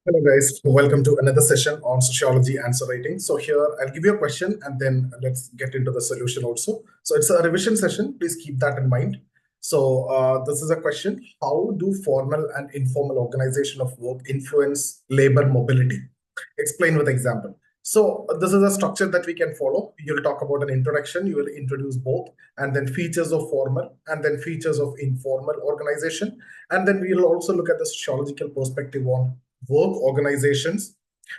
Hello, guys. Welcome to another session on sociology answer writing. So here I'll give you a question and then let's get into the solution also. So it's a revision session. Please keep that in mind. So this is a question. How do formal and informal organization of work influence labor mobility? Explain with example. So this is a structure that we can follow. You'll talk about an introduction. You will introduce both and then features of formal and then features of informal organization. And then we'll also look at the sociological perspective on work organizations,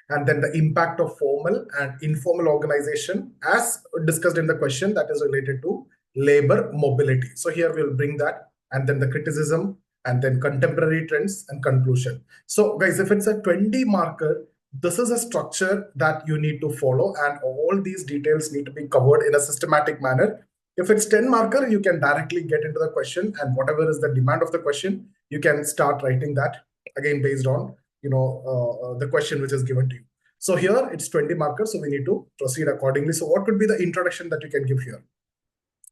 and then the impact of formal and informal organization as discussed in the question that is related to labor mobility. So here we'll bring that and then the criticism and then contemporary trends and conclusion. So guys, if it's a 20 marker, this is a structure that you need to follow and all these details need to be covered in a systematic manner. If it's 10 marker, you can directly get into the question and whatever is the demand of the question, you can start writing that again based on the question which is given to you. So here it's 20 markers, so we need to proceed accordingly. So what could be the introduction that you can give here?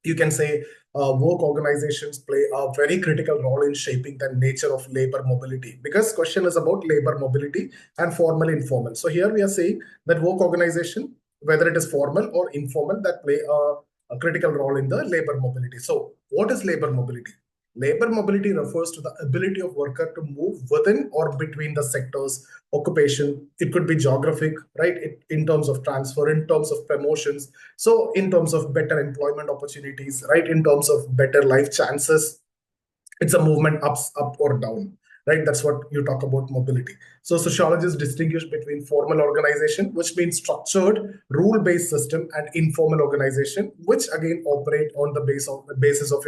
You can say work organizations play a very critical role in shaping the nature of labor mobility, because question is about labor mobility and formal informal. So here we are saying that work organization, whether it is formal or informal, that play a critical role in the labor mobility. So what is labor mobility? Labor mobility refers to the ability of worker to move within or between the sectors, occupation. It could be geographic, right? In terms of transfer, in terms of promotions. So in terms of better employment opportunities, right? In terms of better life chances, it's a movement up or down, right? That's what you talk about mobility. So sociologists distinguish between formal organization, which means structured rule-based system, and informal organization, which again operate on the basis of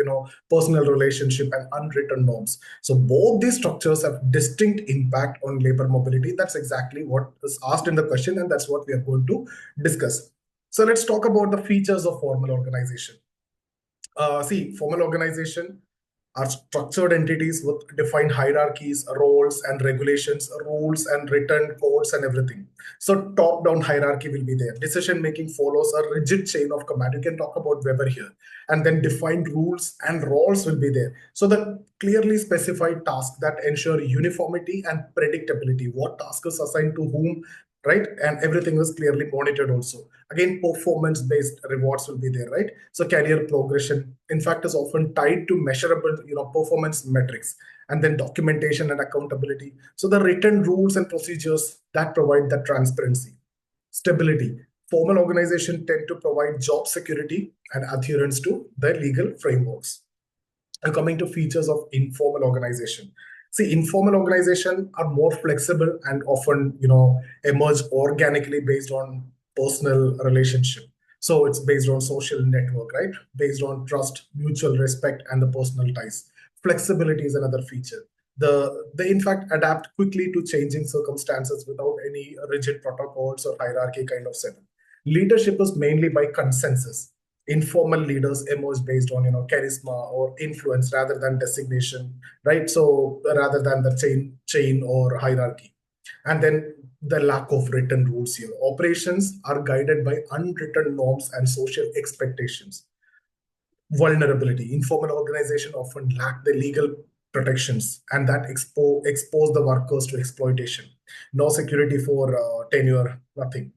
personal relationship and unwritten norms. So both these structures have distinct impact on labor mobility. That's exactly what is asked in the question, and that's what we are going to discuss. So let's talk about the features of formal organization. See, formal organization are structured entities with defined hierarchies, roles and regulations, rules and written codes and everything. So top-down hierarchy will be there. Decision-making follows a rigid chain of command. You can talk about Weber here. And then defined rules and roles will be there. So the clearly specified tasks that ensure uniformity and predictability. What task is assigned to whom, right? And everything was clearly monitored also. Again, performance-based rewards will be there, right? So career progression, in fact, is often tied to measurable, performance metrics, and then documentation and accountability. So the written rules and procedures that provide that transparency, stability. Formal organizations tend to provide job security and adherence to the legal frameworks. And coming to features of informal organization. See, informal organizations are more flexible and often, emerge organically based on personal relationship. So it's based on social network, right? Based on trust, mutual respect, and the personal ties. Flexibility is another feature. They in fact adapt quickly to changing circumstances without any rigid protocols or hierarchy kind of setup. Leadership is mainly by consensus. Informal leaders emerge based on charisma or influence rather than designation, right? So rather than the chain or hierarchy. And then the lack of written rules here. Operations are guided by unwritten norms and social expectations. Vulnerability. Informal organization often lack the legal protections, and that expose the workers to exploitation. No security for tenure, nothing.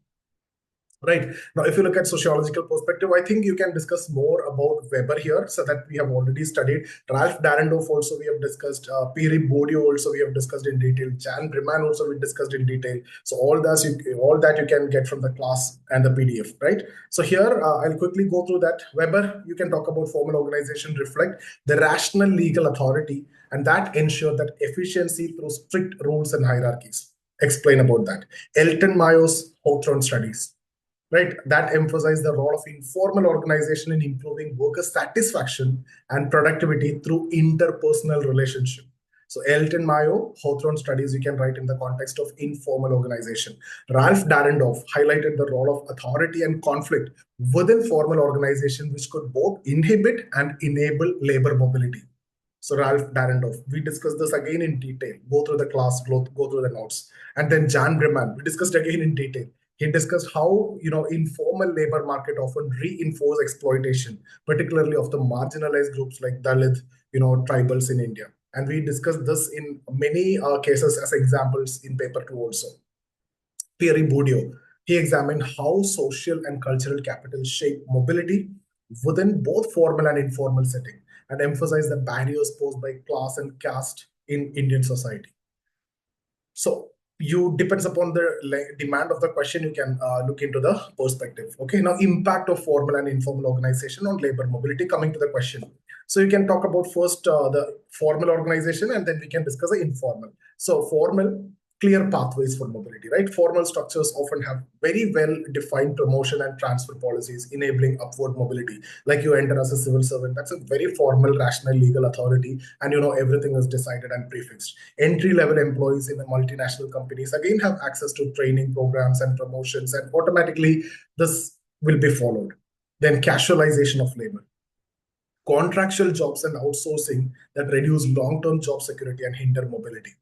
Right. Now, if you look at sociological perspective, I think you can discuss more about Weber here, so that we have already studied. Ralph Darendorf also we have discussed. Piri Bourdieu also we have discussed in detail. Jan Breman also we discussed in detail. So all that you can get from the class and the PDF, right? So here I'll quickly go through that. Weber, you can talk about formal organization reflect the rational legal authority, and that ensure that efficiency through strict rules and hierarchies. Explain about that. Elton Mayo's Hawthorne studies, right? That emphasize the role of informal organization in improving worker satisfaction and productivity through interpersonal relationship. So Elton Mayo, Hawthorne studies, you can write in the context of informal organization. Ralph Darendorf highlighted the role of authority and conflict within formal organization, which could both inhibit and enable labor mobility. So Ralph Darendorf, we discussed this again in detail. Go through the class, go through the notes. And then Jan Breman, we discussed again in detail. He discussed how informal labor market often reinforce exploitation, particularly of the marginalized groups like Dalit, tribals in India. And we discussed this in many cases as examples in paper 2 also. Pierre Bourdieu, he examined how social and cultural capital shape mobility within both formal and informal setting, and emphasized the barriers posed by class and caste in Indian society. So you depends upon the demand of the question, you can look into the perspective. Okay, now impact of formal and informal organization on labor mobility, coming to the question. So you can talk about first the formal organization, and then we can discuss the informal. So formal, clear pathways for mobility, right? Formal structures often have very well defined promotion and transfer policies enabling upward mobility. Like you enter as a civil servant, that's a very formal, rational, legal authority, and everything is decided and prefixed. Entry-level employees in the multinational companies again have access to training programs and promotions, and automatically this will be followed. Then casualization of labor, contractual jobs and outsourcing that reduce long-term job security and hinder mobility.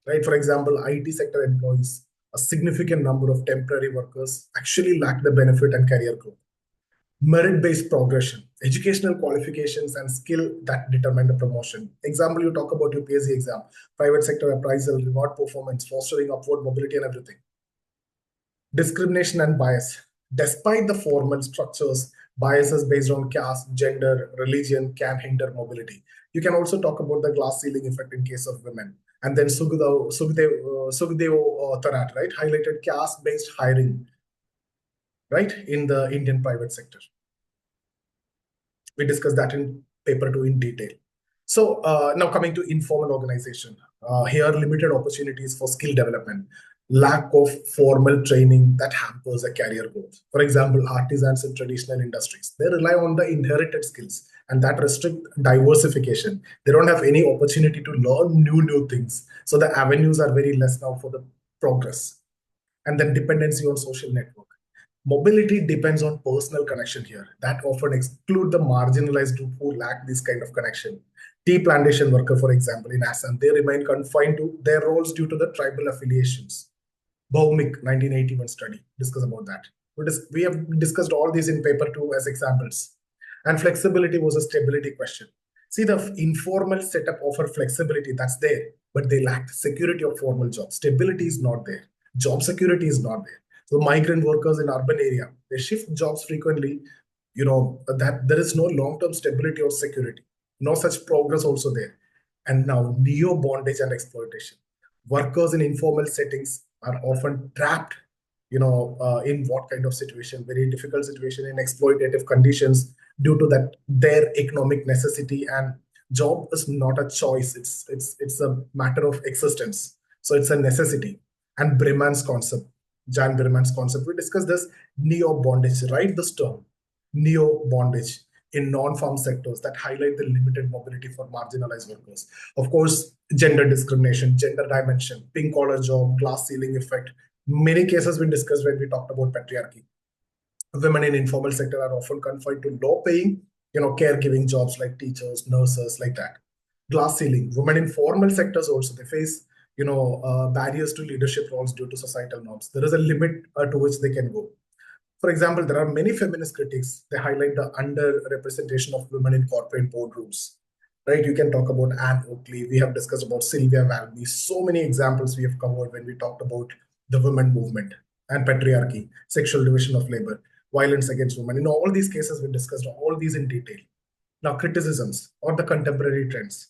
Right? For example, IT sector employees, a significant number of temporary workers actually lack the benefit and career growth. Merit-based progression, educational qualifications and skill that determine the promotion. Example, you talk about your PSC exam, private sector appraisal, reward performance, fostering upward mobility and everything. Discrimination and bias. Despite the formal structures, biases based on caste, gender, religion can hinder mobility. You can also talk about the glass ceiling effect in case of women. And then Sukhadeo Thorat, right, highlighted caste-based hiring, right, in the Indian private sector. We discussed that in paper 2 in detail. So now coming to informal organization, here limited opportunities for skill development, lack of formal training that hampers a career growth. For example, artisans in traditional industries, they rely on the inherited skills and that restrict diversification. They don't have any opportunity to learn new things. So the avenues are very less now for the progress. And then dependency on social network. Mobility depends on personal connection here. That often exclude the marginalized group who lack this kind of connection. Tea plantation worker, for example, in Assam, they remain confined to their roles due to the tribal affiliations. Bhaumik, 1981 study, discuss about that. We have discussed all these in paper 2 as examples. And flexibility was a stability question. See, the informal setup offer flexibility, that's there, but they lack security of formal jobs. Stability is not there. Job security is not there. So migrant workers in urban area, they shift jobs frequently, that there is no long-term stability or security. No such progress also there. And now neo-bondage and exploitation. Workers in informal settings are often trapped, in what kind of situation? Very difficult situation in exploitative conditions due to that their economic necessity, and job is not a choice. It's a matter of existence. So it's a necessity. And Breman's concept, Jan Breman's concept, we discussed this neo-bondage, right? This term, neo-bondage in non-farm sectors that highlight the limited mobility for marginalized workers. Of course, gender discrimination, gender dimension, pink collar job, glass ceiling effect. Many cases we discussed when we talked about patriarchy. Women in informal sector are often confined to low-paying, caregiving jobs like teachers, nurses, like that. Glass ceiling. Women in formal sectors also, they face, barriers to leadership roles due to societal norms. There is a limit to which they can go. For example, there are many feminist critics. They highlight the underrepresentation of women in corporate boardrooms. Right? You can talk about Anne Oakley. We have discussed about Sylvia Valby. So many examples we have covered when we talked about the women movement and patriarchy, sexual division of labor, violence against women. In all these cases, we discussed all these in detail. Now, criticisms or the contemporary trends.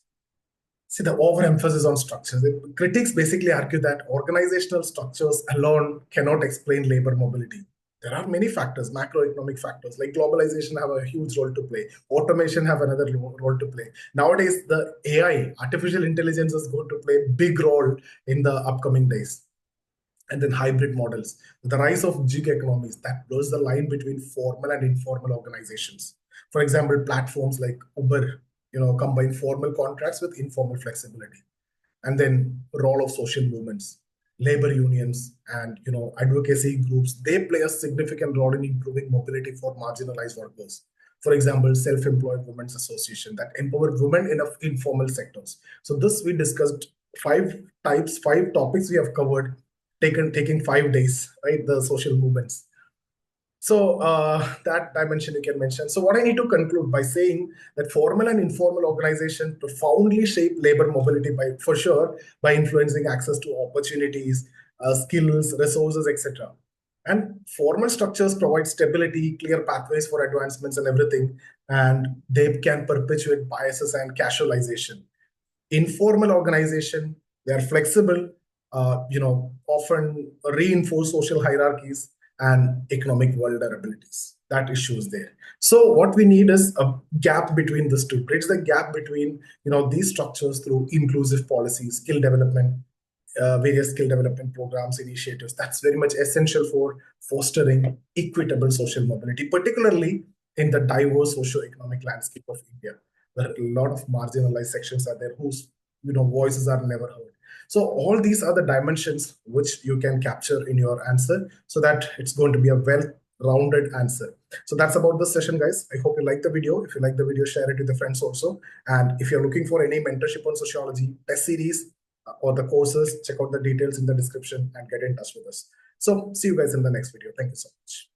See, the overemphasis on structures. The critics basically argue that organizational structures alone cannot explain labor mobility. There are many factors, macroeconomic factors, like globalization have a huge role to play. Automation have another role to play. Nowadays, the AI, artificial intelligence, is going to play a big role in the upcoming days. And then hybrid models, the rise of gig economies that blurs the line between formal and informal organizations. For example, platforms like Uber, combine formal contracts with informal flexibility. And then role of social movements, labor unions, and advocacy groups, they play a significant role in improving mobility for marginalized workers. For example, self-employed women's association that empower women in informal sectors. So this we discussed 5 topics we have covered, taking 5 days, right? The social movements. So that dimension you can mention. So what I need to conclude by saying that formal and informal organization profoundly shape labor mobility for sure, by influencing access to opportunities, skills, resources, etc. And formal structures provide stability, clear pathways for advancements and everything, and they can perpetuate biases and casualization. Informal organization, they are flexible, often reinforce social hierarchies and economic vulnerabilities. That issue is there. So what we need is a gap between these two, bridge the gap between these structures through inclusive policies, skill development, various skill development programs, initiatives. That's very much essential for fostering equitable social mobility, particularly in the diverse socio-economic landscape of India, where a lot of marginalized sections are there whose voices are never heard. So all these are the dimensions which you can capture in your answer, so that it's going to be a well-rounded answer. So that's about this session, guys. I hope you like the video. If you like the video, share it with your friends also. And if you're looking for any mentorship on sociology, test series, or the courses, check out the details in the description and get in touch with us. So see you guys in the next video. Thank you so much.